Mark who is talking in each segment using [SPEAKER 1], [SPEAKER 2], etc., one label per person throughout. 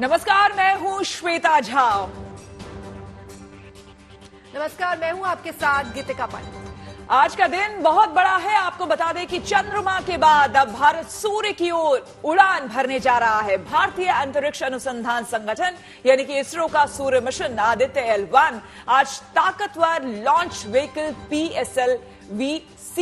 [SPEAKER 1] नमस्कार, मैं हूं श्वेता झा।
[SPEAKER 2] नमस्कार, मैं हूं आपके साथ गीतिका पंत।
[SPEAKER 1] आज का दिन बहुत बड़ा है। आपको बता दें कि चंद्रमा के बाद अब भारत सूर्य की ओर उड़ान भरने जा रहा है। भारतीय अंतरिक्ष अनुसंधान संगठन यानी कि इसरो का सूर्य मिशन आदित्य L1 आज ताकतवर लॉन्च व्हीकल PSLV-C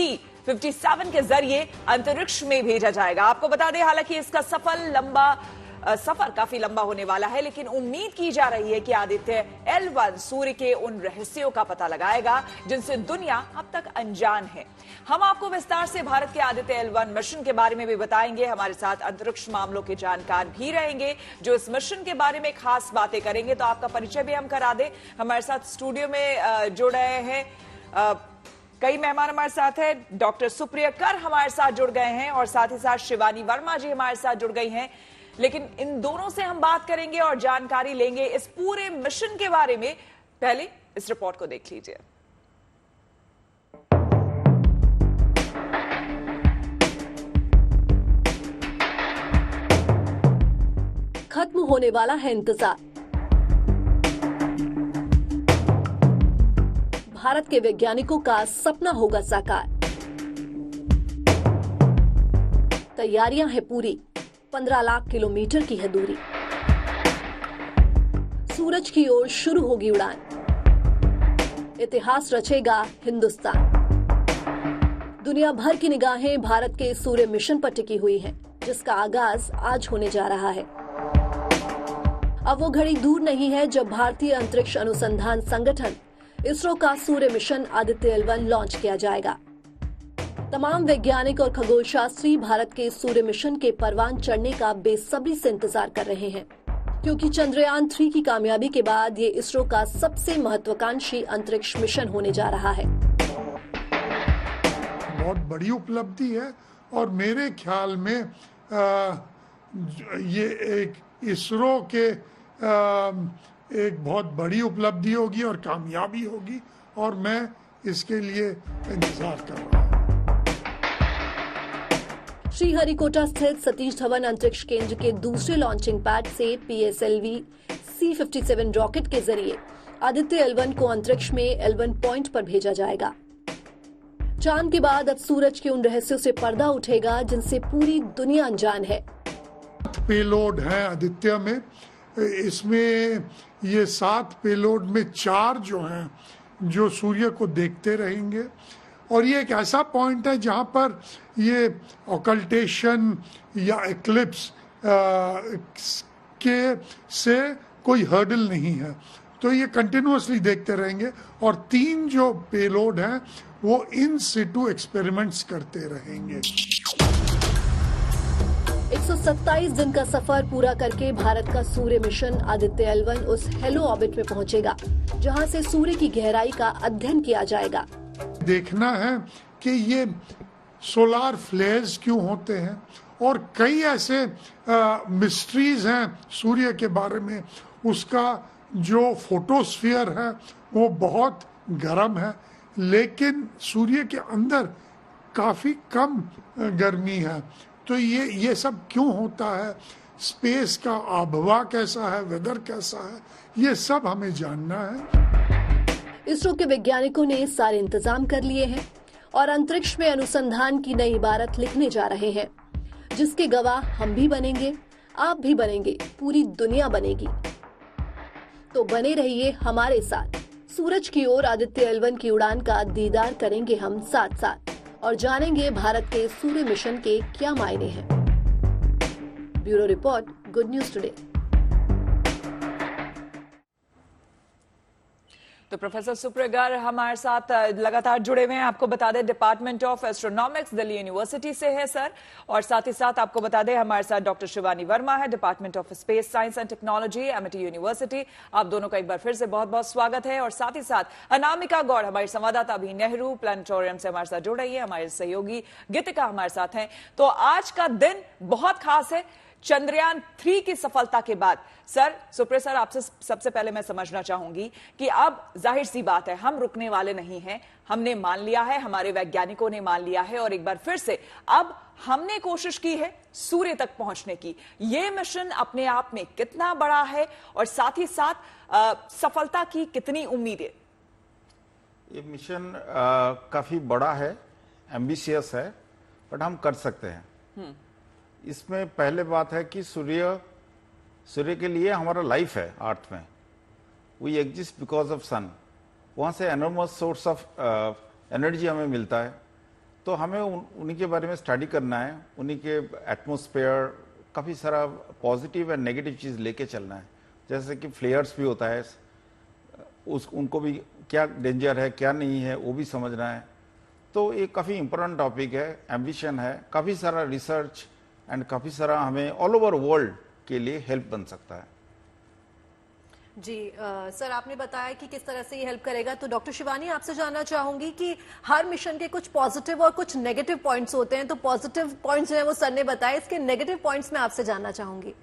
[SPEAKER 1] 57 के जरिए अंतरिक्ष में भेजा जाएगा। आपको बता दें, हालांकि इसका सफर काफी लंबा होने वाला है, लेकिन उम्मीद की जा रही है कि आदित्य L1 सूर्य के उन रहस्यों का पता लगाएगा जिनसे दुनिया अब तक अनजान है। हम आपको विस्तार से भारत के आदित्य L1 मिशन के बारे में भी बताएंगे। हमारे साथ अंतरिक्ष मामलों के जानकार भी रहेंगे जो इस मिशन के बारे में खास बातें करेंगे। तो आपका परिचय भी हम करा दें। हमारे साथ स्टूडियो में जुड़ रहे हैं कई मेहमान हमारे साथ हैं। डॉक्टर सुप्रिया कर हमारे साथ जुड़ गए हैं और साथ ही साथ शिवानी वर्मा जी हमारे साथ जुड़ गई हैं। लेकिन इन दोनों से हम बात करेंगे और जानकारी लेंगे इस पूरे मिशन के बारे में। पहले इस रिपोर्ट को देख लीजिए।
[SPEAKER 3] खत्म होने वाला है इंतजार। भारत के वैज्ञानिकों का सपना होगा साकार। तैयारियां हैं पूरी। 15 लाख किलोमीटर की है दूरी। सूरज की ओर शुरू होगी उड़ान। इतिहास रचेगा हिंदुस्तान। दुनिया भर की निगाहें भारत के सूर्य मिशन पर टिकी हुई हैं, जिसका आगाज आज होने जा रहा है। अब वो घड़ी दूर नहीं है जब भारतीय अंतरिक्ष अनुसंधान संगठन इसरो का सूर्य मिशन आदित्य L1 लॉन्च किया जाएगा। तमाम वैज्ञानिक और खगोल शास्त्री भारत के सूर्य मिशन के परवान चढ़ने का बेसब्री से इंतजार कर रहे हैं, क्योंकि चंद्रयान 3 की कामयाबी के बाद ये इसरो का सबसे महत्वाकांक्षी अंतरिक्ष मिशन होने जा रहा है।
[SPEAKER 4] बहुत बड़ी उपलब्धि है और मेरे ख्याल में ये एक इसरो के एक बहुत बड़ी उपलब्धि होगी और कामयाबी होगी और मैं इसके लिए इंतजार कर रहा हूँ।
[SPEAKER 3] श्रीहरिकोटा स्थित सतीश धवन अंतरिक्ष केंद्र के दूसरे लॉन्चिंग पैड से PSLV-C 57 रॉकेट के जरिए आदित्य L1 को अंतरिक्ष में L1 पॉइंट पर भेजा जाएगा। चांद के बाद अब सूरज के उन रहस्यों से पर्दा उठेगा जिनसे पूरी दुनिया अनजान है।
[SPEAKER 4] पेलोड है आदित्य में। इसमें ये 7 पेलोड में 4 जो हैं जो सूर्य को देखते रहेंगे और ये एक ऐसा पॉइंट है जहां पर ये ऑकल्टेशन या एक्लिप्स के से कोई हर्डल नहीं है, तो ये कंटिन्यूअसली देखते रहेंगे और 3 जो पेलोड हैं वो इन सिटू एक्सपेरिमेंट्स करते रहेंगे।
[SPEAKER 3] 127 दिन का सफर पूरा करके भारत का सूर्य मिशन आदित्य L1 उस हेलो ऑर्बिट में पहुंचेगा, जहां से सूर्य की गहराई का अध्ययन किया जाएगा।
[SPEAKER 4] देखना है कि ये सोलार फ्लेयर्स क्यों होते हैं और कई ऐसे मिस्ट्रीज हैं सूर्य के बारे में। उसका जो फोटोस्फीयर है वो बहुत गर्म है, लेकिन सूर्य के अंदर काफी कम गर्मी है। तो ये सब क्यों होता है, स्पेस का आबहवा कैसा है, वेदर कैसा है, ये सब हमें जानना है।
[SPEAKER 3] इसरो के वैज्ञानिकों ने सारे इंतजाम कर लिए हैं और अंतरिक्ष में अनुसंधान की नई इबारत लिखने जा रहे हैं, जिसके गवाह हम भी बनेंगे, आप भी बनेंगे, पूरी दुनिया बनेगी। तो बने रहिए हमारे साथ। सूरज की ओर आदित्य L1 की उड़ान का दीदार करेंगे हम साथ साथ और जानेंगे भारत के सूर्य मिशन के क्या मायने हैं। Bureau report, good news today.
[SPEAKER 1] तो प्रोफेसर सुप्रिया कर हमारे साथ लगातार जुड़े हुए हैं। आपको बता दें डिपार्टमेंट ऑफ एस्ट्रोनॉमिक्स दिल्ली यूनिवर्सिटी से है सर, और साथ ही साथ आपको बता दें हमारे साथ डॉक्टर शिवानी वर्मा है, department of space science and technology, Amity university. आप दोनों का एक बार फिर से बहुत बहुत स्वागत है। और साथ ही साथ अनामिका गौड़ हमारी संवाददाता अभी नेहरू प्लानिटोरियम से हमारे साथ जुड़ रही है, हमारे सहयोगी गीतिका हमारे साथ हैं। तो आज का दिन बहुत खास है। चंद्रयान 3 की सफलता के बाद सर, सुप्रिया सर, आपसे सबसे पहले मैं समझना चाहूंगी कि अब जाहिर सी बात है, हम रुकने वाले नहीं हैं। हमने मान लिया है, हमारे वैज्ञानिकों ने मान लिया है और एक बार फिर से अब हमने कोशिश की है सूर्य तक पहुंचने की। यह मिशन अपने आप में कितना बड़ा है और साथ ही साथ सफलता की कितनी उम्मीदें?
[SPEAKER 5] ये मिशन काफी बड़ा है, एम्बिशियस है, बट हम कर सकते हैं। इसमें पहले बात है कि सूर्य के लिए हमारा लाइफ है अर्थ में। वी एग्जिस्ट बिकॉज ऑफ सन। वहाँ से एनॉर्मस सोर्स ऑफ एनर्जी हमें मिलता है, तो हमें उन्हीं के बारे में स्टडी करना है, उन्हीं के एटमॉस्फेयर, काफ़ी सारा पॉजिटिव एंड नेगेटिव चीज़ लेके चलना है। जैसे कि फ्लेयर्स भी होता है, उनको भी क्या डेंजर है क्या नहीं है वो भी समझना है। तो ये काफ़ी इंपॉर्टेंट टॉपिक है, एम्बिशन है, काफ़ी सारा रिसर्च एंड काफ़ी सारा हमें ऑल ओवर वर्ल्ड के लिए हेल्प बन सकता है।
[SPEAKER 2] जी सर, आपने बताया कि किस तरह से ये हेल्प करेगा, तो डॉक्टर शिवानी आपसे जानना चाहूंगी कि हर मिशन के कुछ पॉजिटिव और कुछ नेगेटिव पॉइंट्स होते हैं, तो पॉजिटिव पॉइंट्स जो है वो सर ने बताया, इसके नेगेटिव पॉइंट्स मैं आपसे जानना चाहूंगी।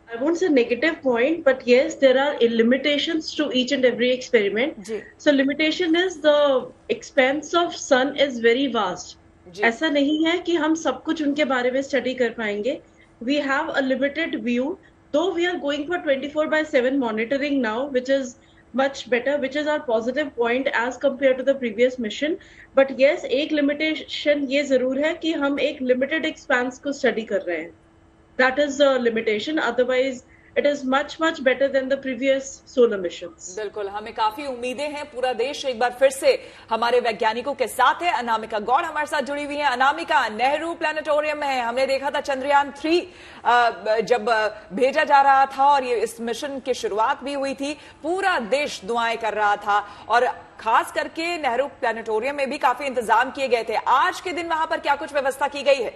[SPEAKER 6] I won't say negative point, but yes, there are limitations to each and every experiment. So limitation is the expanse of sun is very vast. ऐसा नहीं है कि हम सब कुछ उनके बारे में स्टडी कर पाएंगे. We have a limited view, though we are going for 24/7 monitoring now, which is much better, which is our positive point as compared to the previous mission. But yes, एक limitation ये जरूर है कि हम एक limited expanse को study कर रहे हैं. That is a limitation. Otherwise, it is much better than the previous solar missions.
[SPEAKER 1] बिल्कुल, हमें काफी उम्मीदें हैं। पूरा देश एक बार फिर से हमारे वैज्ञानिकों के साथ है। अनामिका गौड़ हमारे साथ जुड़ी हुई है। अनामिका, नेहरू प्लानिटोरियम में है, हमने देखा था चंद्रयान 3 जब भेजा जा रहा था और ये इस मिशन की शुरुआत भी हुई थी, पूरा देश दुआएं कर रहा था और खास करके नेहरू प्लानिटोरियम में भी काफी इंतजाम किए गए थे। आज के दिन वहां पर क्या कुछ व्यवस्था की गई है?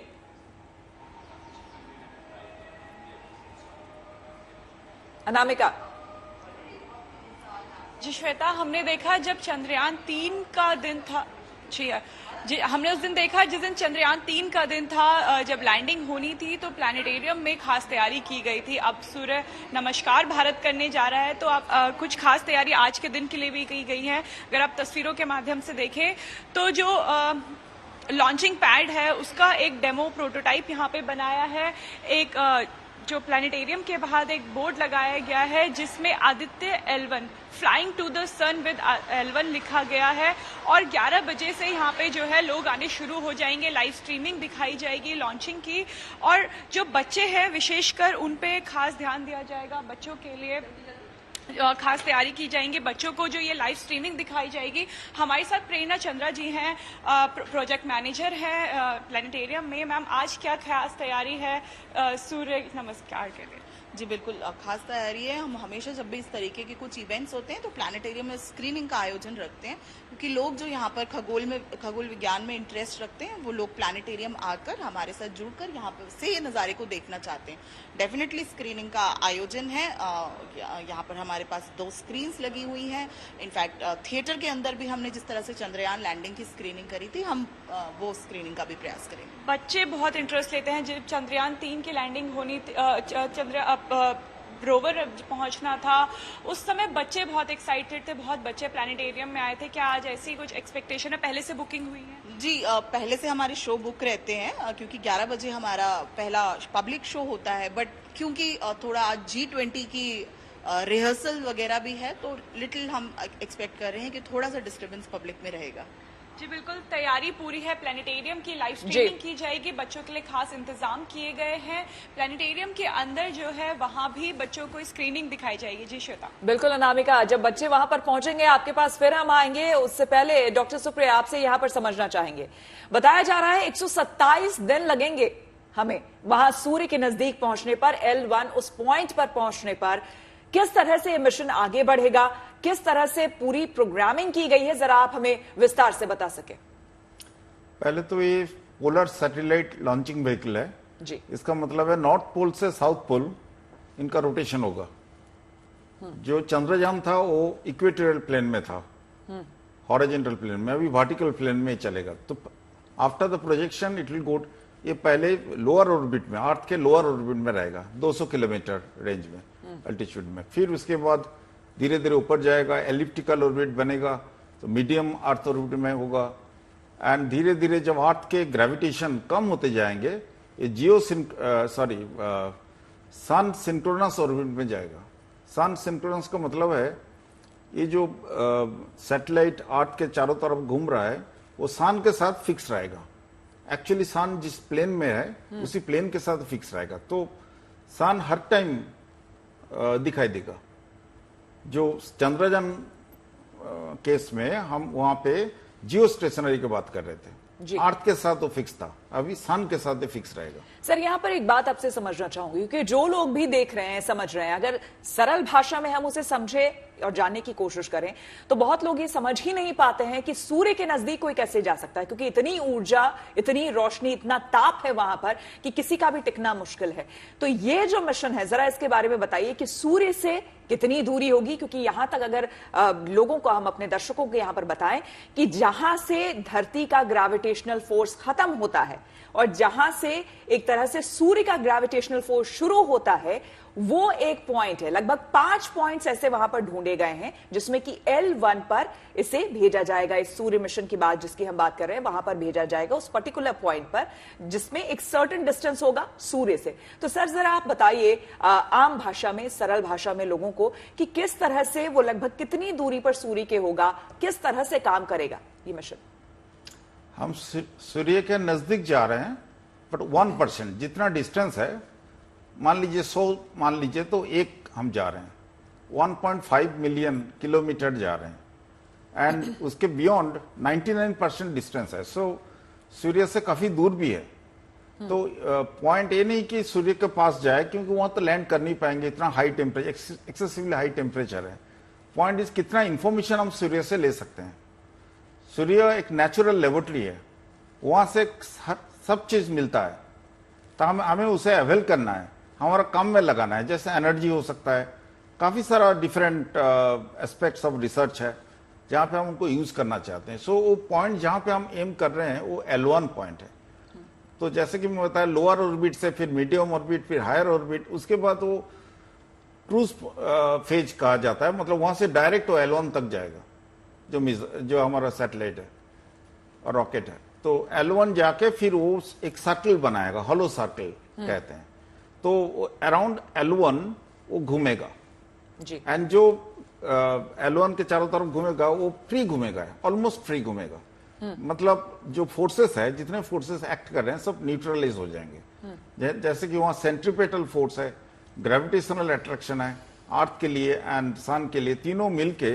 [SPEAKER 1] अनामिका
[SPEAKER 7] जी श्वेता, हमने देखा जब चंद्रयान 3 का दिन था जी हमने उस दिन देखा जिस दिन चंद्रयान 3 का दिन था, जब लैंडिंग होनी थी तो प्लानिटेरियम में खास तैयारी की गई थी। अब सूर्य नमस्कार भारत करने जा रहा है, तो अब कुछ खास तैयारी आज के दिन के लिए भी की गई है। अगर आप तस्वीरों के माध्यम से देखें तो जो लॉन्चिंग पैड है उसका एक डेमो प्रोटोटाइप यहाँ पे बनाया है। एक जो प्लानिटेरियम के बाहर एक बोर्ड लगाया गया है जिसमें Aditya L1 flying to the sun with L1 लिखा गया है और 11 बजे से यहाँ पे जो है लोग आने शुरू हो जाएंगे। लाइव स्ट्रीमिंग दिखाई जाएगी लॉन्चिंग की, और जो बच्चे हैं विशेषकर उन पे खास ध्यान दिया जाएगा। बच्चों के लिए खास तैयारी की जाएंगी। बच्चों को जो ये लाइव स्ट्रीमिंग दिखाई जाएगी। हमारे साथ प्रेरणा चंद्रा जी हैं, प्रोजेक्ट मैनेजर हैं प्लानिटेरियम में। मैम, आज क्या खास तैयारी है सूर्य नमस्कार के लिए?
[SPEAKER 8] जी बिल्कुल, खास तैयारी है। हम हमेशा जब भी इस तरीके के कुछ इवेंट्स होते हैं तो प्लानिटेरियम में स्क्रीनिंग का आयोजन रखते हैं, क्योंकि लोग जो यहाँ पर खगोल विज्ञान में इंटरेस्ट रखते हैं वो लोग प्लानिटेरियम आकर हमारे साथ जुड़कर यहाँ पर से ये नज़ारे को देखना चाहते हैं। डेफिनेटली स्क्रीनिंग का आयोजन है। यहाँ पर हमारे पास 2 स्क्रीन्स लगी हुई हैं। इनफैक्ट थिएटर के अंदर भी हमने जिस तरह से चंद्रयान लैंडिंग की स्क्रीनिंग करी थी, हम वो स्क्रीनिंग का भी प्रयास करेंगे।
[SPEAKER 7] बच्चे बहुत इंटरेस्ट लेते हैं। जब चंद्रयान 3 की लैंडिंग होनी रोवर पहुंचना था उस समय बच्चे बहुत एक्साइटेड थे, बहुत बच्चे प्लानिटेरियम में आए थे। क्या आज ऐसी कुछ एक्सपेक्टेशन है? पहले से बुकिंग हुई है?
[SPEAKER 8] जी पहले से हमारे शो बुक रहते हैं, क्योंकि 11 बजे हमारा पहला पब्लिक शो होता है। बट क्योंकि थोड़ा आज G20 की रिहर्सल वगैरह भी है, तो लिटिल हम एक्सपेक्ट कर रहे हैं कि थोड़ा सा डिस्टर्बेंस पब्लिक में रहेगा।
[SPEAKER 7] जी बिल्कुल, तैयारी पूरी है। प्लानिटेरियम की लाइव स्ट्रीमिंग की जाएगी। बच्चों के लिए खास इंतजाम किए गए हैं। प्लानिटेरियम के अंदर जो है वहां भी बच्चों को स्क्रीनिंग दिखाई जाएगी। जी श्वेता।
[SPEAKER 1] बिल्कुल अनामिका, जब बच्चे वहां पर पहुंचेंगे आपके पास फिर हम आएंगे। उससे पहले डॉक्टर सुप्रिया आपसे यहां पर समझना चाहेंगे, बताया जा रहा है 127 दिन लगेंगे हमें वहां सूर्य के नजदीक पहुंचने पर, L1 उस पॉइंट पर पहुंचने पर। किस तरह से ये मिशन आगे बढ़ेगा, किस तरह से पूरी प्रोग्रामिंग की गई है, जरा आप हमें विस्तार से बता सके।
[SPEAKER 5] पहले तो ये पोलर सैटेलाइट लॉन्चिंग व्हीकल है
[SPEAKER 1] जी।
[SPEAKER 5] इसका मतलब है नॉर्थ पोल से साउथ पोल इनका रोटेशन होगा। जो चंद्रयान था वो इक्वेटोरियल प्लेन में था, हॉरिजॉन्टल प्लेन में, अभी वर्टिकल प्लेन में चलेगा। तो after the projection it will go ये पहले लोअर ऑर्बिट में, अर्थ के लोअर ऑर्बिट में रहेगा 200 किलोमीटर रेंज में, अल्टीट्यूड में। फिर उसके बाद धीरे धीरे ऊपर जाएगा, एलिप्टिकल ऑर्बिट बनेगा तो मीडियम अर्थ ऑर्बिट में होगा। एंड धीरे धीरे जब अर्थ के ग्रेविटेशन कम होते जाएंगे, ये सन सिंक्रोनस ऑर्बिट में जाएगा। सन सिंक्रोनस का मतलब है ये जो सैटेलाइट अर्थ के चारों तरफ घूम रहा है वो सन के साथ फिक्स रहेगा। एक्चुअली सन जिस प्लेन में है उसी प्लेन के साथ फिक्स रहेगा, तो सन हर टाइम दिखाई देगा। जो चंद्रयान केस में हम वहां पे जियो स्टेशनरी की बात कर रहे थे, अर्थ के साथ तो फिक्स था, अभी सन के साथ फिक्स रहेगा।
[SPEAKER 1] सर यहां पर एक बात आपसे समझना चाहूंगी, क्योंकि जो लोग भी देख रहे हैं, समझ रहे हैं, अगर सरल भाषा में हम उसे समझे और जानने की कोशिश करें तो बहुत लोग ये समझ ही नहीं पाते हैं कि सूर्य के नजदीक कोई कैसे जा सकता है, क्योंकि इतनी ऊर्जा, इतनी रोशनी, इतना ताप है वहां पर कि किसी का भी टिकना मुश्किल है। तो ये जो मिशन है, जरा इसके बारे में बताइए कि सूर्य से कितनी दूरी होगी, क्योंकि यहां तक अगर लोगों को, हम अपने दर्शकों को यहां पर बताएं कि जहां से धरती का ग्रेविटेशनल फोर्स खत्म होता है और जहां से एक तरह से सूर्य का ग्रेविटेशनल फोर्स शुरू होता है, वो एक पॉइंट है। लगभग 5 पॉइंट्स ऐसे वहां पर ढूंढे गए हैं जिसमें कि L1 पर इसे भेजा जाएगा। इस सूर्य मिशन की बात जिसकी हम बात कर रहे हैं, वहां पर भेजा जाएगा उस पर्टिकुलर पॉइंट पर जिसमें एक सर्टेन डिस्टेंस होगा सूर्य से। तो सर जरा आप बताइए आम भाषा में, सरल भाषा में लोगों को कि किस तरह से वो लगभग कितनी दूरी पर सूर्य के होगा, किस तरह से काम करेगा ये मिशन।
[SPEAKER 5] हम सूर्य के नजदीक जा रहे हैं, बट 1% जितना डिस्टेंस है, मान लीजिए 100 मान लीजिए, तो एक हम जा रहे हैं 1.5 मिलियन किलोमीटर जा रहे हैं। एंड उसके बियॉन्ड 99% डिस्टेंस है, सो सूर्य से काफी दूर भी है। तो पॉइंट ये नहीं कि सूर्य के पास जाए, क्योंकि वहां तो लैंड कर नहीं पाएंगे, इतना high temperature, excessively high temperature है। पॉइंट इज कितना इंफॉर्मेशन हम सूर्य से ले सकते हैं। सूर्य एक नेचुरल लेबोरेटरी है, वहां से सब चीज मिलता है, तो हमें उसे अवेल करना है, हमारा काम में लगाना है। जैसे एनर्जी हो सकता है, काफी सारा डिफरेंट एस्पेक्ट्स ऑफ रिसर्च है जहां पे हम उनको यूज करना चाहते हैं। सो वो पॉइंट जहां पे हम एम कर रहे हैं वो L1 पॉइंट है। तो जैसे कि मैं बताया, लोअर ऑर्बिट से फिर मीडियम ऑर्बिट, फिर हायर ऑर्बिट, उसके बाद वो क्रूज फेज कहा जाता है, मतलब वहां से डायरेक्ट वो L1 तक जाएगा, जो हमारा सैटेलाइट है और रॉकेट है। तो L1 जाके फिर वो एक सर्कल बनाएगा, हॉलो सर्कल कहते हैं। तो अराउंड L1 वो घूमेगा
[SPEAKER 1] जी।
[SPEAKER 5] एंड जो L1 के चारों तरफ घूमेगा वो फ्री घूमेगा, ऑलमोस्ट फ्री घूमेगा। मतलब जो फोर्सेस है, जितने फोर्सेस एक्ट कर रहे हैं, सब न्यूट्रलाइज हो जाएंगे। जैसे कि वहां सेंट्रीपेटल फोर्स है, ग्रेविटेशनल अट्रैक्शन है अर्थ के लिए एंड सन के लिए, तीनों मिलके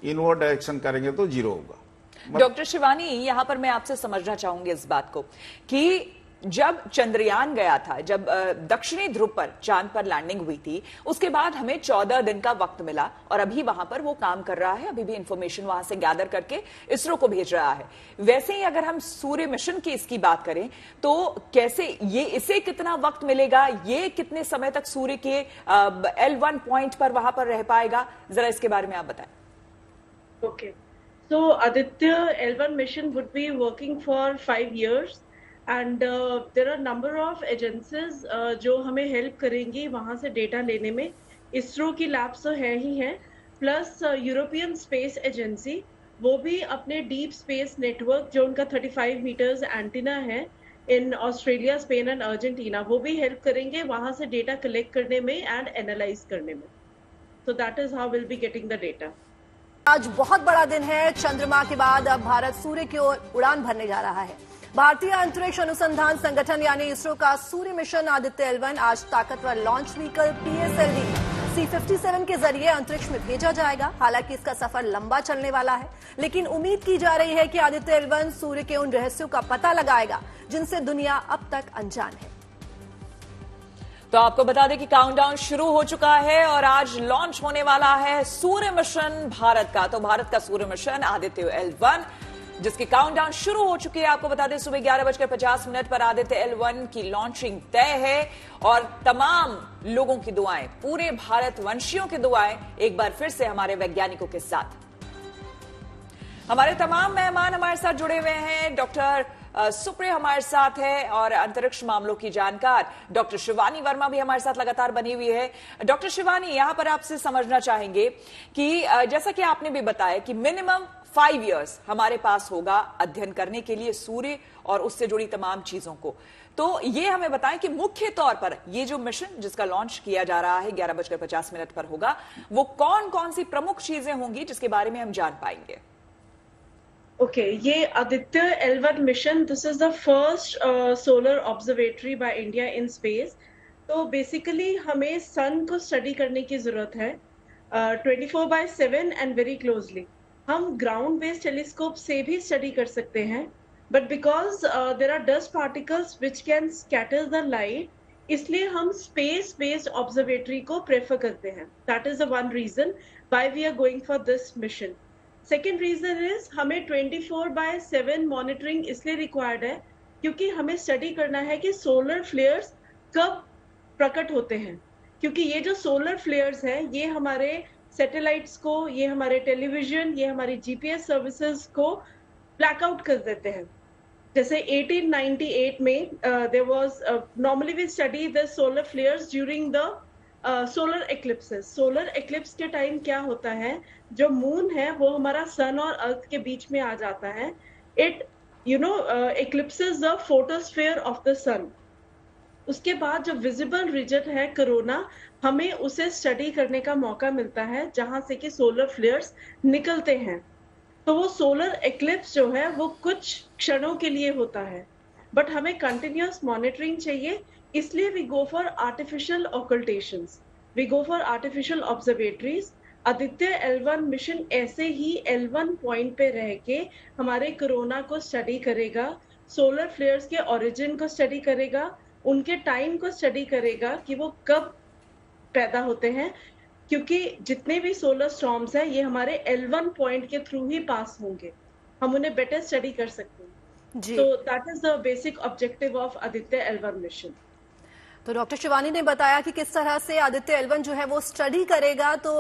[SPEAKER 5] इनवर्ड डायरेक्शन करेंगे तो जीरो होगा।
[SPEAKER 1] डॉक्टर शिवानी, यहां पर मैं आपसे समझना चाहूंगी इस बात को कि जब चंद्रयान गया था, जब दक्षिणी ध्रुव पर चांद पर लैंडिंग हुई थी, उसके बाद हमें 14 दिन का वक्त मिला और अभी वहां पर वो काम कर रहा है, अभी भी इंफॉर्मेशन वहां से गैदर करके इसरो को भेज रहा है। वैसे ही अगर हम सूर्य मिशन की इसकी बात करें तो कैसे इसे कितना वक्त मिलेगा, ये कितने समय तक सूर्य के L1 पॉइंट पर वहां पर रह पाएगा, जरा इसके बारे में आप बताएं।
[SPEAKER 6] Okay. So Aditya L1 mission would be working for 5 years and there are number of agencies जो हमें हेल्प करेंगी वहां से डेटा लेने में। इसरो की लैब्स तो है ही हैं, प्लस यूरोपियन स्पेस एजेंसी, वो भी अपने डीप स्पेस नेटवर्क जो उनका 35 मीटर्स एंटीना है in Australia, Spain and Argentina, वो भी हेल्प करेंगे वहां से डेटा कलेक्ट करने में एंड एनालाइज करने में। So that is how we'll be getting the data.
[SPEAKER 2] आज बहुत बड़ा दिन है। चंद्रमा के बाद अब भारत सूर्य की ओर उड़ान भरने जा रहा है। भारतीय अंतरिक्ष अनुसंधान संगठन यानी इसरो का सूर्य मिशन आदित्य L1 आज ताकतवर लॉन्च व्हीकल PSLV C-57 के जरिए अंतरिक्ष में भेजा जाएगा। हालांकि इसका सफर लंबा चलने वाला है, लेकिन उम्मीद की जा रही है कि आदित्य L1 सूर्य के उन रहस्यों का पता लगाएगा जिनसे दुनिया अब तक अनजान है।
[SPEAKER 1] तो आपको बता दें कि काउंटडाउन शुरू हो चुका है और आज लॉन्च होने वाला है सूर्य मिशन भारत का। तो भारत का सूर्य मिशन आदित्य L1 जिसकी काउंटडाउन शुरू हो चुकी है। आपको बता दें सुबह 11:50 पर आदित्य L1 की लॉन्चिंग तय है और तमाम लोगों की दुआएं, पूरे भारतवंशियों की दुआएं एक बार फिर से हमारे वैज्ञानिकों के साथ। हमारे तमाम मेहमान हमारे साथ जुड़े हुए हैं। डॉक्टर सुप्रिया हमारे साथ है और अंतरिक्ष मामलों की जानकार डॉक्टर शिवानी वर्मा भी हमारे साथ लगातार बनी हुई है। डॉक्टर शिवानी, यहां पर आपसे समझना चाहेंगे कि जैसा कि आपने भी बताया कि मिनिमम 5 इयर्स हमारे पास होगा अध्ययन करने के लिए सूर्य और उससे जुड़ी तमाम चीजों को, तो ये हमें बताएं कि मुख्य तौर पर ये जो मिशन जिसका लॉन्च किया जा रहा है 11:50 पर होगा, वो कौन कौन सी प्रमुख चीजें होंगी जिसके बारे में हम जान पाएंगे?
[SPEAKER 6] ओके, ये Aditya L1 mission, this is the first solar observatory by India in space. तो बेसिकली हमें सन को स्टडी करने की जरूरत है 24/7 एंड वेरी क्लोजली। हम ग्राउंड बेस्ड टेलीस्कोप से भी स्टडी कर सकते हैं, but because there are dust particles which can scatter the light, इसलिए हम स्पेस बेस्ड ऑब्जर्वेटरी को प्रेफर करते हैं। That is the one reason why we are going for this mission. Second reason is हमें 24/7 monitoring इसलिए required है क्योंकि हमें स्टडी करना है कि सोलर फ्लेयर्स कब प्रकट होते हैं, क्योंकि ये जो सोलर फ्लेयर्स हैं ये हमारे सैटेलाइट्स को, ये हमारे टेलीविजन, ये हमारी जीपीएस सर्विसेज को ब्लैकआउट कर देते हैं। जैसे 1898 में there was normally we study the solar flares during the solar eclipses. Solar eclipse के टाइम क्या होता है, जो मून है वो हमारा सन और अर्थ के बीच में आ जाता है। It eclipses the photosphere of the sun. उसके बाद जो विजिबल रीजन है कोरोना, हमें उसे स्टडी करने का मौका मिलता है जहां से कि सोलर फ्लेयर्स निकलते हैं। तो वो सोलर एक्लिप्स जो है वो कुछ क्षणों के लिए होता है, बट हमें कंटिन्यूअस मॉनिटरिंग चाहिए, इसलिए we go for artificial occultations, we go for artificial observatories. Aditya L1 mission ऐसे ही L1 पॉइंट पे रह के हमारे कोरोना को स्टडी करेगा, सोलर फ्लेयर्स के ओरिजिन को स्टडी करेगा, उनके टाइम को स्टडी करेगा कि वो कब पैदा होते हैं, क्योंकि जितने भी सोलर स्टॉर्म्स हैं ये हमारे L1 पॉइंट के थ्रू ही पास होंगे, हम उन्हें बेटर स्टडी कर सकते हैं। तो that is the basic objective of Aditya L1 mission.
[SPEAKER 2] तो डॉक्टर शिवानी ने बताया कि किस तरह से आदित्य L1 जो है वो स्टडी करेगा। तो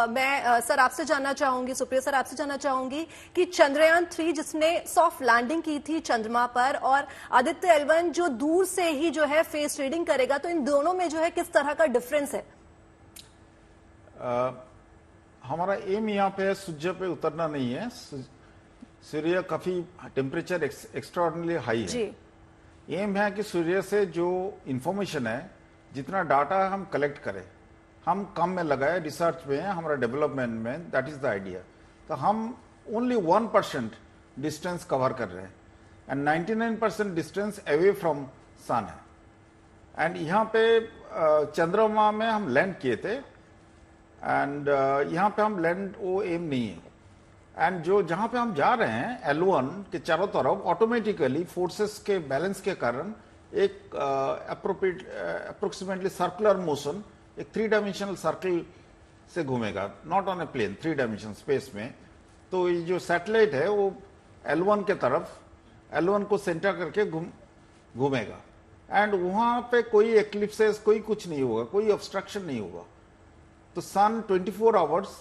[SPEAKER 2] मैं सर आपसे जानना चाहूंगी, सुप्रिया सर आपसे जानना चाहूंगी कि चंद्रयान 3 जिसने सॉफ्ट लैंडिंग की थी चंद्रमा पर, और आदित्य L1 जो दूर से ही जो है फेस रीडिंग करेगा, तो इन दोनों में जो है किस तरह का डिफरेंस है?
[SPEAKER 5] हमारा एम यहाँ पे सूर्य पे उतरना नहीं है। सूर्य काफी टेम्परेचर एक्स्ट्राऑर्डिनरी हाई है। एम है कि सूर्य से जो इंफॉर्मेशन है, जितना डाटा हम कलेक्ट करें, हम कम में लगाए, रिसर्च में, हमारा डेवलपमेंट में, दैट इज द आइडिया। तो हम ओनली 1% डिस्टेंस कवर कर रहे हैं and 99% distance away from sun है। एंड यहाँ पे चंद्रमा में हम लैंड किए थे एंड यहाँ पे हम लैंड वो एम नहीं है। एंड जो जहां पे हम जा रहे हैं L1 के चारों तरफ ऑटोमेटिकली फोर्सेस के बैलेंस के कारण एक अप्रोक्सीमेटली सर्कुलर मोशन, एक 3 डायमेंशनल सर्कल से घूमेगा, not on a plane, 3 dimension space में। तो ये जो सैटेलाइट है वो L1 के तरफ, L1 को सेंटर करके घूमेगा एंड वहां पे कोई एक्लिप्सेस, कोई कुछ नहीं होगा, कोई ऑब्स्ट्रक्शन नहीं होगा। तो sun 24 hours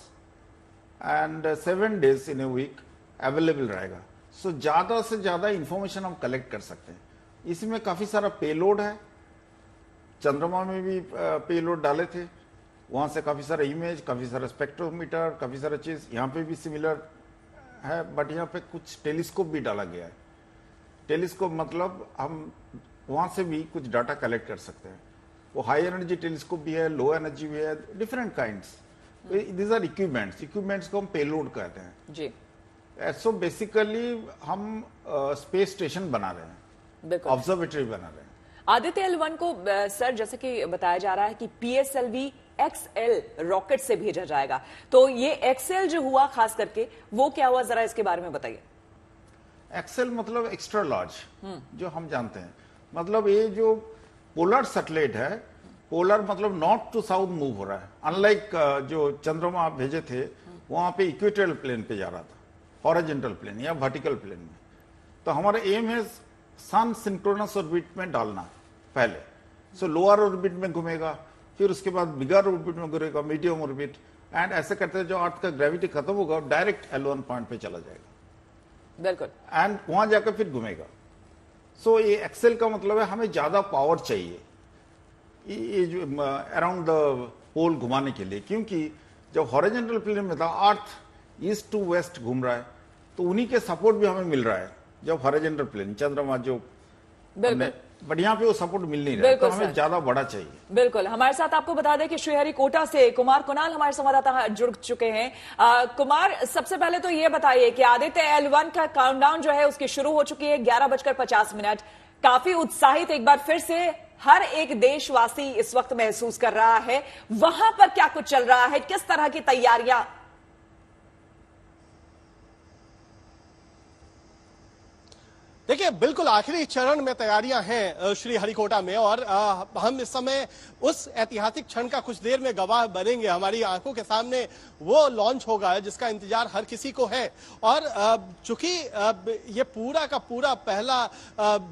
[SPEAKER 5] and 7 days in a week available रहेगा। सो ज्यादा से ज्यादा इंफॉर्मेशन हम कलेक्ट कर सकते हैं। इसमें काफी सारा पेलोड है, चंद्रमा में भी पेलोड डाले थे, वहां से काफी सारा इमेज, काफी सारा स्पेक्ट्रोमीटर, काफी सारा चीज यहाँ पे भी सिमिलर है, बट यहाँ पे कुछ टेलीस्कोप भी डाला गया है। टेलीस्कोप मतलब हम वहां से भी कुछ डाटा कलेक्ट कर सकते हैं। वो हाई एनर्जी टेलीस्कोप भी है, लो एनर्जी भी है, different kinds. These are equipments को हम पेलोड कहते हैं जी। सो बेसिकली हम स्पेस स्टेशन बना रहे हैं, ऑब्जर्वेटरी बना रहे हैं।
[SPEAKER 1] आदित्य L1 को सर जैसे कि बताया जा रहा है कि PSLV XL रॉकेट से भेजा जाएगा, तो ये XL जो हुआ खास करके वो क्या हुआ, जरा इसके बारे में बताइए।
[SPEAKER 5] XL मतलब एक्स्ट्रा लार्ज, जो हम जानते हैं। मतलब ये जो पोलर सैटेलाइट है, पोलर मतलब नॉर्थ टू साउथ मूव हो रहा है। अनलाइक जो चंद्रमा भेजे थे वहां पे इक्वेटोरियल प्लेन पे जा रहा था, हॉरिजॉन्टल प्लेन या वर्टिकल प्लेन में। तो हमारा एम है सन सिंक्रोनस ऑर्बिट में डालना पहले। सो लोअर ऑर्बिट में घूमेगा, फिर उसके बाद बिगर ऑर्बिट में घूमेगा, मीडियम ऑर्बिट, एंड ऐसे करते जो अर्थ का ग्रेविटी खत्म होगा डायरेक्ट L1 पॉइंट पे चला जाएगा।
[SPEAKER 1] बिल्कुल।
[SPEAKER 5] एंड वहां जाकर फिर घूमेगा। सो ये एक्सेल का मतलब है हमें ज्यादा पावर चाहिए ये जो अराउंड द पोल घुमाने के लिए, क्योंकि जब हॉरिजॉन्टल प्लेन में था अर्थ ईस्ट टू वेस्ट घूम रहा है तो उन्हीं के सपोर्ट भी हमें मिल रहा है जब हॉरिजॉन्टल प्लेन चंद्रमा जो, बट यहाँ पे वो सपोर्ट मिल नहीं रहा है, तो हमें ज्यादा बड़ा चाहिए।
[SPEAKER 1] बिल्कुल। हमारे साथ आपको बता दें कि श्रीहरिकोटा से कुमार कुणाल हमारे संवाददाता जुड़ चुके हैं। कुमार, सबसे पहले तो ये बताइए कि आदित्य L1 का काउंटडाउन जो है उसकी शुरू हो चुकी है 11:50। काफी उत्साहित एक बार फिर से हर एक देशवासी इस वक्त महसूस कर रहा है। वहां पर क्या कुछ चल रहा है, किस तरह की तैयारियां?
[SPEAKER 9] देखिए, बिल्कुल आखिरी चरण में तैयारियां हैं श्रीहरिकोटा में, और हम इस समय उस ऐतिहासिक क्षण का कुछ देर में गवाह बनेंगे। हमारी आंखों के सामने वो लॉन्च होगा जिसका इंतजार हर किसी को है। और चूंकि ये पूरा का पूरा पहला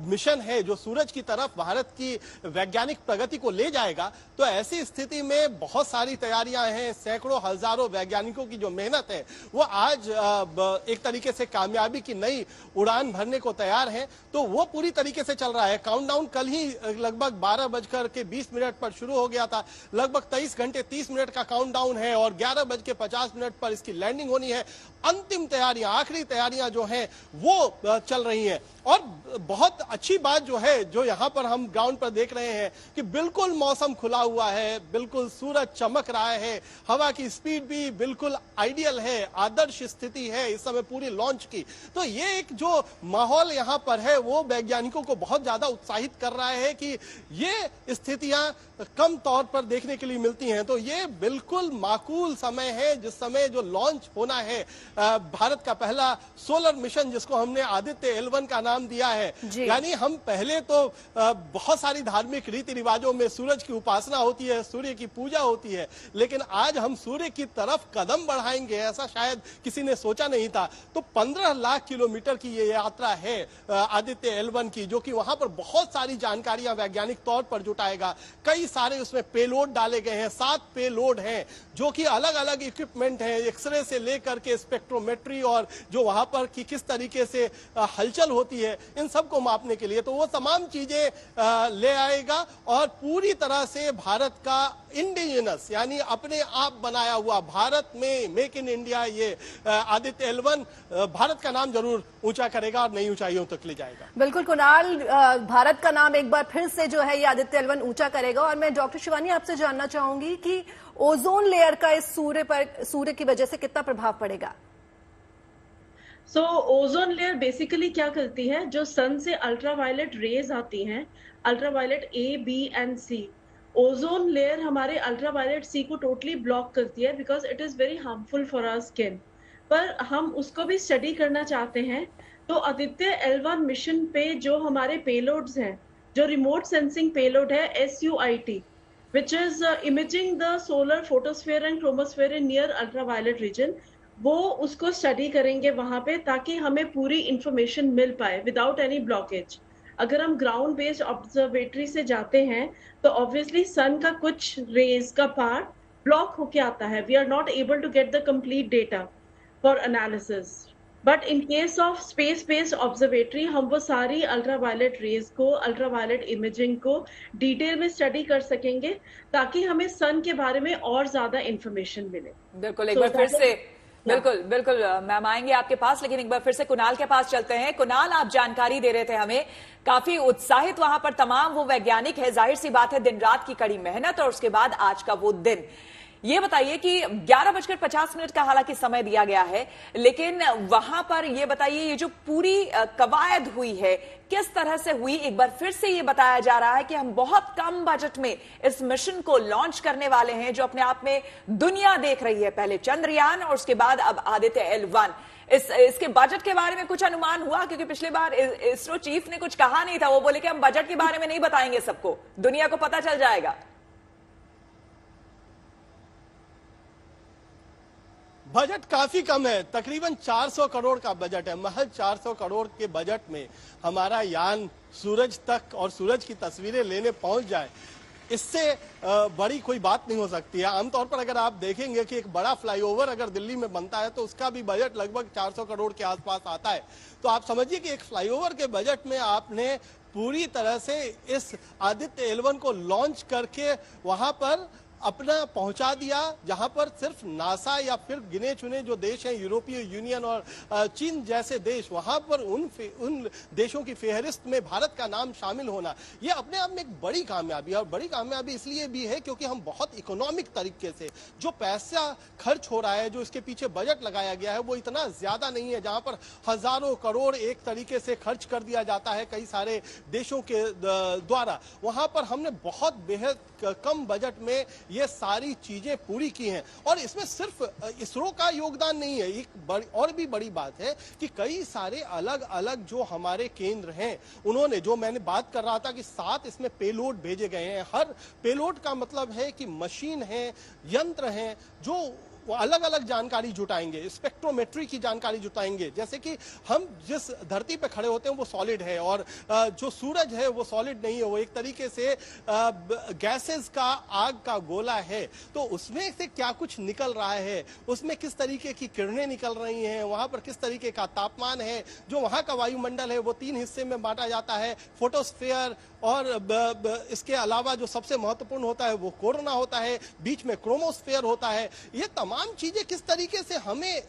[SPEAKER 9] मिशन है जो सूरज की तरफ भारत की वैज्ञानिक प्रगति को ले जाएगा, तो ऐसी स्थिति में बहुत सारी तैयारियां हैं। सैकड़ों हजारों वैज्ञानिकों की जो मेहनत है वो आज एक तरीके से कामयाबी की नई उड़ान भरने को तैयार है। तो वो पूरी तरीके से चल रहा है। काउंटडाउन कल ही लगभग 12:20 पर शुरू हो गया था। लगभग 23 घंटे 30 मिनट का काउंटडाउन है और 11:50 पर इसकी लैंडिंग होनी है। अंतिम तैयारियां, आखिरी तैयारियां जो हैं वो चल रही हैं। और बहुत अच्छी बात जो है, जो यहां पर हम ग्राउंड पर देख रहे हैं कि बिल्कुल मौसम खुला हुआ है, बिल्कुल सूरज चमक रहा है, हवा की स्पीड भी बिल्कुल आइडियल है, आदर्श स्थिति है इस समय पूरी लॉन्च की। तो ये एक जो माहौल यहां पर है वो वैज्ञानिकों को बहुत ज्यादा उत्साहित कर रहा है कि ये स्थितियां कम तौर पर देखने के लिए मिलती हैं। तो ये बिल्कुल माकूल समय है जिस समय जो लॉन्च होना है भारत का पहला सोलर मिशन, जिसको हमने आदित्य L1 का नाम दिया है। यानी हम पहले तो बहुत सारी धार्मिक रीति रिवाजों में सूरज की उपासना होती है, सूर्य की पूजा होती है, लेकिन आज हम सूर्य की तरफ कदम बढ़ाएंगे ऐसा शायद किसी ने सोचा नहीं था। तो 15 लाख किलोमीटर की ये यात्रा है आदित्य L1 की, जो कि वहां पर बहुत सारी जानकारियां वैज्ञानिक तौर पर जुटाएगा। कई सारे उसमें पेलोड डाले गए हैं, 7 पेलोड हैं जो कि अलग अलग इक्विपमेंट है, एक्सरे से लेकर के स्पेक्ट्रोमेट्री और जो वहां पर की किस तरीके से हलचल होती है इन सबको मापने के लिए। तो वो तमाम चीजें ले आएगा और पूरी तरह से भारत का इंडिजिनस यानी अपने आप बनाया हुआ, भारत में मेक इन इंडिया, ये आदित्य L1 भारत का नाम जरूर ऊंचा करेगा और नई ऊंचाइयों तक ले जाएगा।
[SPEAKER 2] बिल्कुल कुणाल, भारत का नाम एक बार फिर से जो है ये आदित्य L1 ऊंचा करेगा। और मैं डॉक्टर शिवानी आपसे जानना चाहूंगी कि ओजोन लेयर का इस सूर्य की वजह से कितना प्रभाव पड़ेगा?
[SPEAKER 6] सो ओजोन लेयर बेसिकली क्या करती है, जो सन से अल्ट्रावायलेट रेज आती हैं, ultraviolet A, B and C, ozone layer हमारे अल्ट्रावायलेट C को टोटली ब्लॉक करती है because it is very harmful for our skin. पर हम उसको भी स्टडी करना चाहते हैं। तो आदित्य L1 मिशन पे जो हमारे पेलोड्स हैं, जो रिमोट सेंसिंग पेलोड है SUIT, which is imaging the solar photosphere and chromosphere in near ultraviolet region, वो उसको स्टडी करेंगे वहां पे ताकि हमें पूरी इंफॉर्मेशन मिल पाए विदाउट एनी ब्लॉकेज। अगर हम ग्राउंड बेस्ड ऑब्जर्वेटरी से जाते हैं तो ऑब्वियसली सन का कुछ रेज का पार्ट ब्लॉक होके आता है, we are not able to get the complete data for analysis. But in case of space based observatory हम वो सारी अल्ट्रावायलेट रेज को, अल्ट्रावायलेट इमेजिंग को डिटेल में स्टडी कर सकेंगे ताकि हमें सन के बारे में और ज्यादा इंफॉर्मेशन मिले।
[SPEAKER 1] बिल्कुल, एक बार फिर से बिल्कुल मैम आएंगे आपके पास, लेकिन एक बार फिर से कुणाल के पास चलते हैं। कुणाल, आप जानकारी दे रहे थे हमें, काफी उत्साहित वहां पर तमाम वो वैज्ञानिक है, जाहिर सी बात है दिन रात की कड़ी मेहनत और उसके बाद आज का वो दिन। ये बताइए कि 11:50 का हालांकि समय दिया गया है, लेकिन वहां पर ये बताइए ये जो पूरी कवायद हुई है किस तरह से हुई? एक बार फिर से ये बताया जा रहा है कि हम बहुत कम बजट में इस मिशन को लॉन्च करने वाले हैं जो अपने आप में दुनिया देख रही है। पहले चंद्रयान और उसके बाद अब आदित्य L1। इसके बजट के बारे में कुछ अनुमान हुआ? क्योंकि पिछली बार इसरो चीफ ने कुछ कहा नहीं था, वो बोले कि हम बजट के बारे में नहीं बताएंगे, सबको, दुनिया को पता चल जाएगा।
[SPEAKER 9] बजट काफी कम है, तकरीबन 400 करोड़ का बजट है। महज 400 करोड़ के बजट में हमारा यान सूरज तक और सूरज की तस्वीरें लेने पहुंच जाए, इससे बड़ी कोई बात नहीं हो सकती है। आमतौर पर अगर आप देखेंगे कि एक बड़ा फ्लाईओवर अगर दिल्ली में बनता है तो उसका भी बजट लगभग 400 करोड़ के आसपास आता है। तो आप समझिए कि एक फ्लाईओवर के बजट में आपने पूरी तरह से इस आदित्य L1 को लॉन्च करके वहां पर अपना पहुंचा दिया, जहां पर सिर्फ नासा या फिर गिने चुने जो देश हैं, यूरोपीय यूनियन और चीन जैसे देश, वहां पर उन देशों की फेहरिस्त में भारत का नाम शामिल होना, ये अपने आप में एक बड़ी कामयाबी है। और बड़ी कामयाबी इसलिए भी है क्योंकि हम बहुत इकोनॉमिक तरीके से जो पैसा खर्च हो रहा है, जो इसके पीछे बजट लगाया गया है, वो इतना ज्यादा नहीं है। जहां पर हजारों करोड़ एक तरीके से खर्च कर दिया जाता है कई सारे देशों के द्वारा, वहां पर हमने बहुत बेहद कम बजट में ये सारी चीजें पूरी की हैं। और इसमें सिर्फ इसरो का योगदान नहीं है, एक और भी बड़ी बात है कि कई सारे अलग अलग जो हमारे केंद्र हैं, उन्होंने, जो मैंने बात कर रहा था कि 7 इसमें पेलोड भेजे गए हैं। हर पेलोड का मतलब है कि मशीन है, यंत्र हैं, जो वो अलग अलग जानकारी जुटाएंगे, स्पेक्ट्रोमेट्री की जानकारी जुटाएंगे। जैसे कि हम जिस धरती पे खड़े होते हैं वो सॉलिड है, और जो सूरज है वो सॉलिड नहीं है, वो एक तरीके से गैसेस का, आग का गोला है। तो उसमें से क्या कुछ निकल रहा है, उसमें किस तरीके की किरणें निकल रही हैं, वहां पर किस तरीके का तापमान है, जो वहां का वायुमंडल है वो 3 हिस्से में बांटा जाता है, फोटोस्फीयर, और इसके अलावा जो सबसे महत्वपूर्ण होता है वो कोरोना होता है, बीच में क्रोमोस्फीयर होता है। ये तमाम चीजें किस तरीके से हमें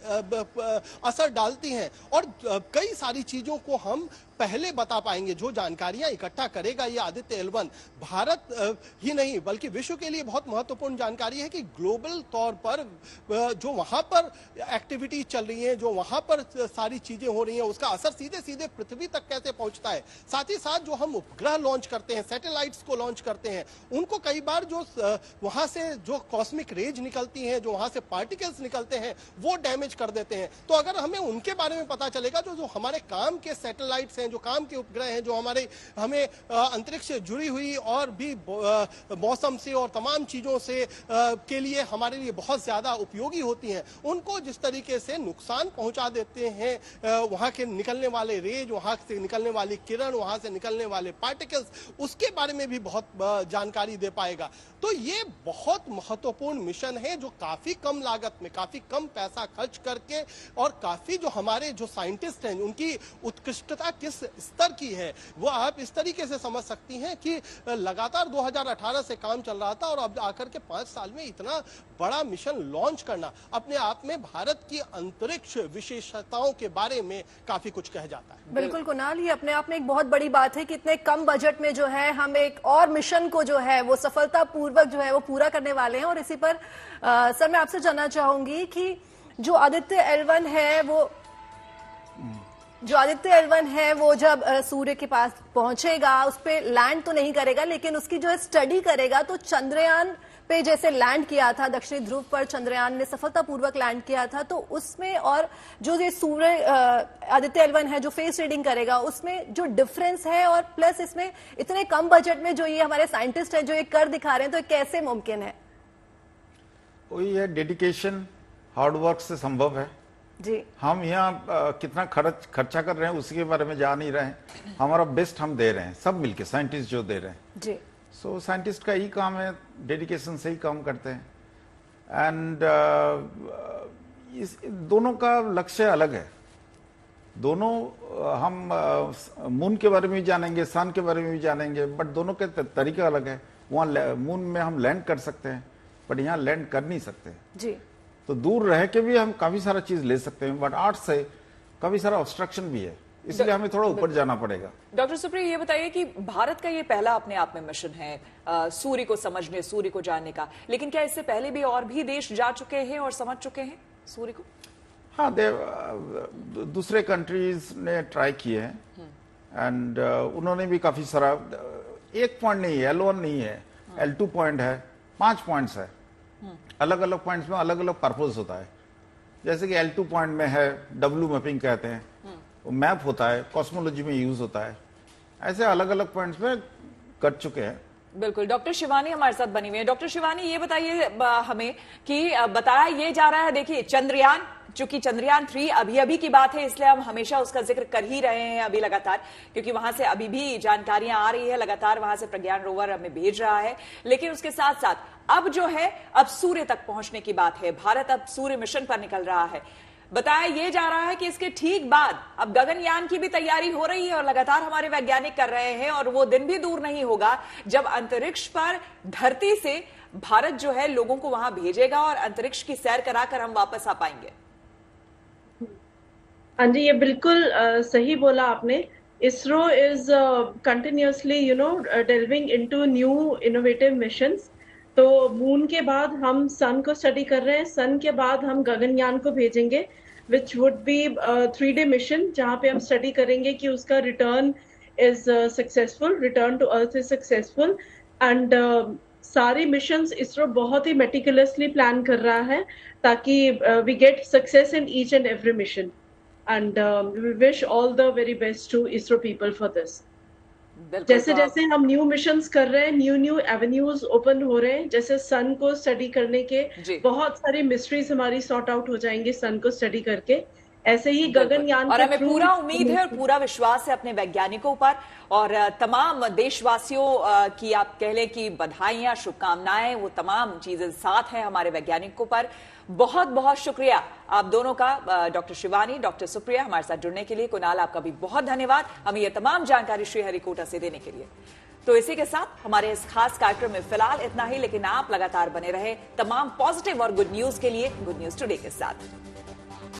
[SPEAKER 9] असर डालती हैं, और कई सारी चीजों को हम पहले बता पाएंगे। जो जानकारियां इकट्ठा करेगा ये आदित्य L1, भारत ही नहीं बल्कि विश्व के लिए बहुत महत्वपूर्ण जानकारी है कि ग्लोबल तौर पर जो वहां पर एक्टिविटी चल रही है, जो वहां पर सारी चीजें हो रही हैं, उसका असर सीधे सीधे पृथ्वी तक कैसे पहुंचता है। साथ ही साथ जो हम उपग्रह लॉन्च करते हैं, सैटेलाइट्स को लॉन्च करते हैं, उनको कई बार जो वहां से जो कॉस्मिक रेज निकलती हैं, जो वहां से पार्टिकल्स निकलते हैं, वो डैमेज कर देते हैं। तो अगर हमें उनके बारे में पता चलेगा, जो हमारे काम के सैटेलाइट्स हैं, जो काम के उपग्रह हैं, जो हमें अंतरिक्ष से जुड़ी हुई और भी मौसम से और तमाम चीजों से के लिए हमारे लिए बहुत ज्यादा उपयोगी होती हैं, उनको जिस तरीके से नुकसान पहुंचा देते हैं, वहां के निकलने वाले रेज, वहां से निकलने वाली किरण, वहां से निकलने वाले पार्टिकल्स, उसके बारे में भी बहुत जानकारी दे पाएगा। तो ये बहुत महत्वपूर्ण मिशन है जो काफी कम लागत में, काफी कम पैसा खर्च करके, और काफी जो हमारे जो साइंटिस्ट हैं उनकी उत्कृष्टता किस स्तर की है, वो आप इस तरीके से समझ सकती हैं कि लगातार 2018 से काम चल रहा था, और अब आकर के 5 साल में इतना बड़ा मिशन लॉन्च करना अपने आप में भारत की अंतरिक्ष विशेषताओं के बारे में काफी कुछ कह जाता है।
[SPEAKER 2] बिल्कुल कुणाल, ये अपने आप में एक बहुत बड़ी बात है कि इतने कम बजट में जो है हम एक और मिशन को जो है वो सफलतापूर्वक जो है वो पूरा करने वाले हैं। और इसी पर सर मैं आपसे जानना चाहूंगी कि जो आदित्य L1 है वो जब सूर्य के पास पहुंचेगा, उस पे लैंड तो नहीं करेगा, लेकिन उसकी जो स्टडी करेगा, तो चंद्रयान पे जैसे लैंड किया था, दक्षिणी ध्रुव पर चंद्रयान ने सफलतापूर्वक लैंड किया था, तो उसमें और जो ये सूर्य आदित्य L1 है जो फेस रीडिंग करेगा, उसमें जो डिफरेंस है, और प्लस इसमें इतने कम बजट में जो ये हमारे साइंटिस्ट हैं जो ये कर दिखा रहे हैं, तो ये कैसे मुमकिन है?
[SPEAKER 5] वही है, डेडिकेशन, हार्डवर्क से संभव है
[SPEAKER 2] जी।
[SPEAKER 5] हम यहाँ कितना खर्चा कर रहे हैं उसके बारे में जा नहीं रहे हैं, हमारा बेस्ट हम दे रहे हैं, सब मिलके साइंटिस्ट जो दे रहे हैं
[SPEAKER 2] जी।
[SPEAKER 5] सो साइंटिस्ट का ही काम है, डेडिकेशन से ही काम करते हैं। एंड इस दोनों का लक्ष्य अलग है। दोनों हम मून के बारे में भी जानेंगे, सन के बारे में भी जानेंगे, बट दोनों के तरीका अलग है। वहाँ मून में हम लैंड कर सकते हैं, बट यहाँ लैंड कर नहीं सकते
[SPEAKER 2] जी।
[SPEAKER 5] तो दूर रह के भी हम काफी सारा चीज ले सकते हैं, बट आर्ट से काफी सारा ऑब्स्ट्रक्शन भी है, इसलिए हमें थोड़ा ऊपर जाना पड़ेगा।
[SPEAKER 1] डॉक्टर सुप्रिय, ये बताइए कि भारत का ये पहला अपने आप में मिशन है सूर्य को समझने, सूर्य को जानने का, लेकिन क्या इससे पहले भी और भी देश जा चुके हैं और समझ चुके हैं सूर्य को?
[SPEAKER 5] हाँ, दूसरे कंट्रीज ने ट्राई किए हैं, एंड उन्होंने भी काफी सारा, एक पॉइंट नहीं है, L1 नहीं है, L2 पॉइंट है, 5 पॉइंट्स है, अलग अलग पॉइंट्स में अलग अलग पर्पस होता है। जैसे कि L2 पॉइंट में है, W मैपिंग कहते हैं, वो मैप होता है, कॉस्मोलॉजी में यूज होता है, ऐसे अलग अलग पॉइंट्स में कर चुके हैं।
[SPEAKER 1] बिल्कुल। डॉक्टर शिवानी हमारे साथ बनी हुई है। डॉक्टर शिवानी, ये बताइए हमें कि बताया ये जा रहा है, देखिए चंद्रयान चूंकि चंद्रयान 3 अभी की बात है, इसलिए हम हमेशा उसका जिक्र कर ही रहे हैं अभी लगातार, क्योंकि वहां से अभी भी जानकारियां आ रही है, लगातार वहां से प्रज्ञान रोवर हमें भेज रहा है। लेकिन उसके साथ साथ अब जो है, अब सूर्य तक पहुंचने की बात है। भारत अब सूर्य मिशन पर निकल रहा है। बताया यह जा रहा है कि इसके ठीक बाद अब गगनयान की भी तैयारी हो रही है और लगातार हमारे वैज्ञानिक कर रहे हैं, और वो दिन भी दूर नहीं होगा जब अंतरिक्ष पर धरती से भारत जो है लोगों को वहां भेजेगा और अंतरिक्ष की सैर कराकर हम वापस आ पाएंगे।
[SPEAKER 6] हाँ जी, ये बिल्कुल सही बोला आपने। ISRO is continuously delving into new innovative missions. तो मून के बाद हम सन को स्टडी कर रहे हैं, सन के बाद हम गगनयान को भेजेंगे, which would be 3-day mission, जहां पे हम स्टडी करेंगे कि उसका return is successful, return to earth is successful. And सारी मिशंस इसरो बहुत ही मेटिकुलसली प्लान कर रहा है ताकि we get success in each and every mission. And we wish all the very best to ISRO people for this. जैसे जैसे हम न्यू मिशंस कर रहे हैं, न्यू एवेन्यूज ओपन हो रहे हैं, जैसे सन को स्टडी करने के बहुत सारी मिस्ट्रीज हमारी सॉर्ट आउट हो जाएंगी सन को स्टडी करके, ऐसे ही गगनयान।
[SPEAKER 1] और हमें पूरा उम्मीद है और पूरा विश्वास है अपने वैज्ञानिकों पर, और तमाम देशवासियों की आप कह लें कि बधाइयां, शुभकामनाएं, वो तमाम चीजें साथ हैं हमारे वैज्ञानिकों पर। बहुत बहुत शुक्रिया आप दोनों का, डॉक्टर शिवानी, डॉक्टर सुप्रिया, हमारे साथ जुड़ने के लिए। कुणाल, आपका भी बहुत धन्यवाद हमें यह तमाम जानकारी श्रीहरिकोटा से देने के लिए। तो इसी के साथ हमारे इस खास कार्यक्रम में फिलहाल इतना ही, लेकिन आप लगातार बने रहे तमाम पॉजिटिव और गुड न्यूज के लिए गुड न्यूज टुडे के साथ।